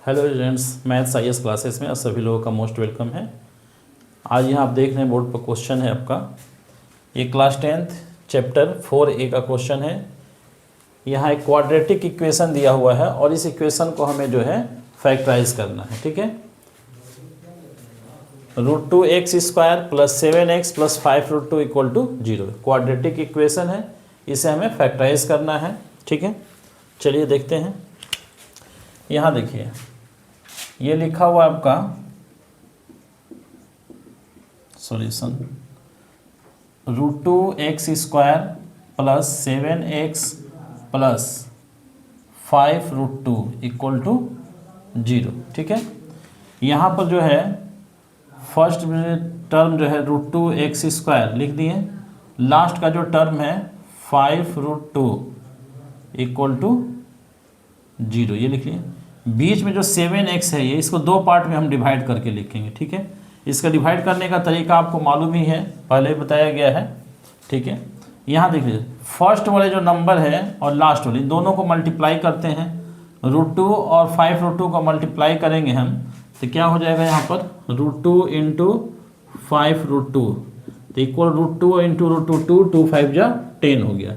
Hello students, maths IAS classes में आप सभी लोगों का मोस्ट वेलकम है। आज यहाँ आप देख रहे हैं बोर्ड पर क्वेश्चन है आपका, ये क्लास 10th चैप्टर 4A का क्वेश्चन है। यहाँ एक क्वाड्रेटिक इक्वेशन दिया हुआ है और इस इक्वेशन को हमें जो है फैक्टराइज करना है। ठीक है, √2x² + 7x + 5√2 = 0 क्वाड्रेटिक इक्वेशन है, इसे हमें फैक्टराइज करना है। ठीक है, चलिए देखते हैं। यहाँ देखिए, ये लिखा हुआ आपका सॉल्यूशन √2x² + 7x + 5√2 = 0। ठीक है, यहाँ पर जो है फर्स्ट टर्म जो है √2x² लिख दिए, लास्ट का जो टर्म है 5√2 = 0 ये लिख लिए। बीच में जो 7x है ये, इसको दो पार्ट में हम डिवाइड करके लिखेंगे। ठीक है, इसका डिवाइड करने का तरीका आपको मालूम ही है, पहले बताया गया है। ठीक है, यहाँ देख लीजिए, फर्स्ट वाले जो नंबर है और लास्ट वाले दोनों को मल्टीप्लाई करते हैं। √2 और 5√2 को मल्टीप्लाई करेंगे हम तो क्या हो जाएगा, यहाँ पर √2 × 5√2 तो इक्वल √2 × √2 2 5 जा 10 हो गया।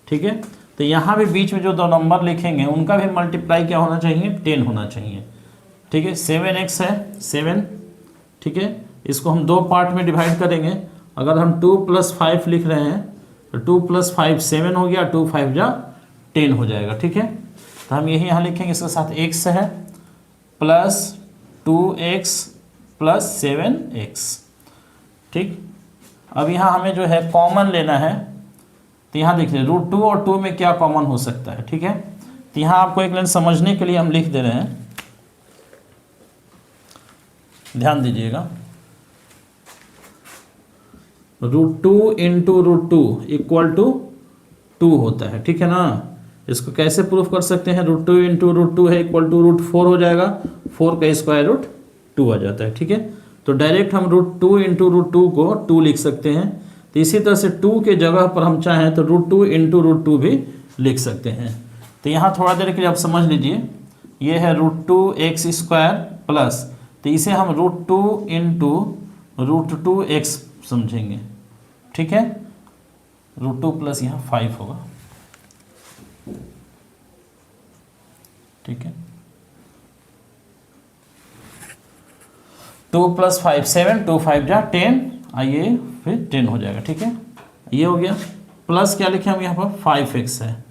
ठीक है, तो यहाँ भी बीच में जो दो नंबर लिखेंगे उनका भी मल्टीप्लाई क्या होना चाहिए, 10 होना चाहिए। ठीक है, 7x है 7। ठीक है, इसको हम दो पार्ट में डिवाइड करेंगे। अगर हम 2 + 5 लिख रहे हैं तो 2 + 5 7 हो गया, 2 5 जा 10 हो जाएगा। ठीक है, तो हम यही यहाँ लिखेंगे, इसके साथ x है प्लस 2x + 7x। ठीक, अब यहाँ हमें जो है कॉमन लेना है, तो यहाँ देखिए √2 और 2 में क्या कॉमन हो सकता है। ठीक है, तो यहाँ आपको एक लाइन समझने के लिए हम लिख दे रहे हैं, ध्यान दीजिएगा। √2 × √2 = 2 होता है। ठीक है ना, इसको कैसे प्रूफ कर सकते हैं, √2 × √2 है =√4 हो जाएगा, 4 का स्क्वायर रूट 2 आ जाता है। ठीक है, तो डायरेक्ट हम √2 × √2 को 2 लिख सकते हैं। तो इसी तरह से 2 के जगह पर हम चाहें तो √2 × √2 भी लिख सकते हैं। तो यहाँ थोड़ा देर के लिए आप समझ लीजिए, ये है √2x² प्लस, तो इसे हम √2 × √2x समझेंगे। ठीक है, √2 प्लस यहाँ 5 होगा। ठीक है, 2 + 5 7, 2 5 जा 10, आइए फिर 10 हो जाएगा। ठीक है, ये हो गया। प्लस क्या लिखे हम यहाँ पर 5x है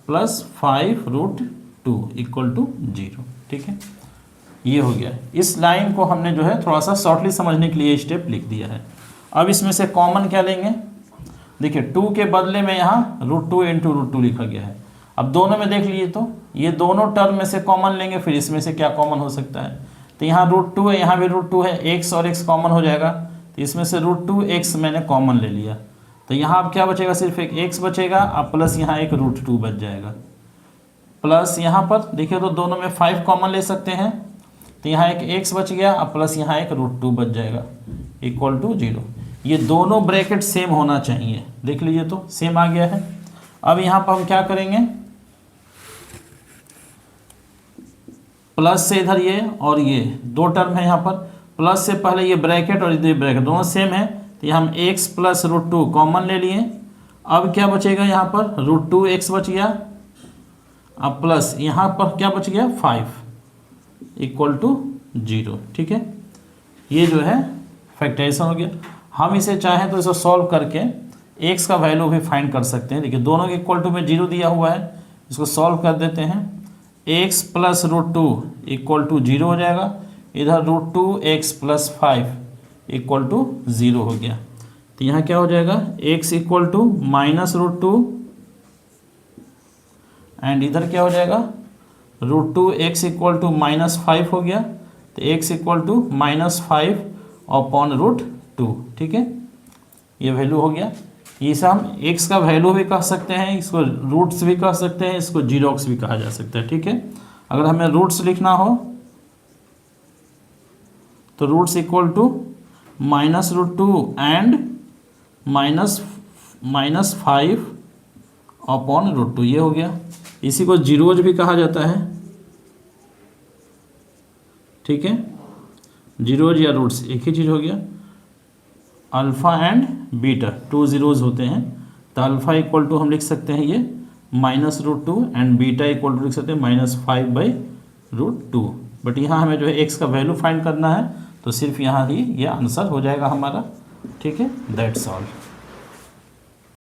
प्लस 5√2 = 0। ठीक है, ये हो गया। इस लाइन को हमने जो है थोड़ा सा शॉर्टली समझने के लिए स्टेप लिख दिया है। अब इसमें से कॉमन क्या लेंगे, देखिए 2 के बदले में यहाँ √2 × √2 लिखा गया है। अब दोनों में देख लीजिए, तो ये दोनों टर्म में से कॉमन लेंगे, फिर इसमें से क्या कॉमन हो सकता है। तो यहाँ √2 है, यहाँ भी √2 है, x और x कॉमन हो जाएगा, तो इसमें से √2x मैंने कॉमन ले लिया। तो यहाँ अब क्या बचेगा, सिर्फ एक x बचेगा, अब प्लस यहाँ एक √2 बच जाएगा। प्लस यहाँ पर देखिए, तो दोनों में 5 कॉमन ले सकते हैं, तो यहाँ एक x बच गया, अब प्लस यहाँ एक √2 बच जाएगा = 0। ये दोनों ब्रैकेट सेम होना चाहिए, देख लीजिए तो सेम आ गया है। अब यहाँ पर हम क्या करेंगे, प्लस से इधर ये और ये दो टर्म है, यहाँ पर प्लस से पहले ये ब्रैकेट और ये ब्रैकेट दोनों सेम है, तो हम x + √2 कॉमन ले लिए। अब क्या बचेगा, यहाँ पर √2x बच गया, अब प्लस यहाँ पर क्या बच गया 5 = 0। ठीक है, ये जो है फैक्टराइजेशन हो गया। हम इसे चाहें तो इसे सॉल्व करके x का वैल्यू भी फाइंड कर सकते हैं। देखिए दोनों के इक्वल टू में 0 दिया हुआ है, इसको सॉल्व कर देते हैं। x + √2 = 0 हो जाएगा, इधर √2x + 5 = 0 हो गया। तो यहाँ क्या हो जाएगा, x = -√2 एंड इधर क्या हो जाएगा, √2x = -5 हो गया, तो x = -5/√2। ठीक है, ये वैल्यू हो गया। इसे हम x का वैल्यू भी कह सकते हैं, इसको रूट्स भी कह सकते हैं, इसको जीरोक्स भी कहा जा सकता है। ठीक है, अगर हमें रूट्स लिखना हो तो रूट्स = -√2 एंड -5/√2 ये हो गया। इसी को जीरोज भी कहा जाता है। ठीक है, जीरोज या रूट्स एक ही चीज़ हो गया। अल्फ़ा एंड बीटा 2 ज़ीरोज़ होते हैं, तो अल्फ़ा इक्वल टू हम लिख सकते हैं ये -√2 एंड बीटा इक्वल टू लिख सकते हैं -5/√2। बट यहाँ हमें जो है एक्स का वैल्यू फाइंड करना है, तो सिर्फ यहाँ ही ये आंसर हो जाएगा हमारा। ठीक है, दैट्स ऑल।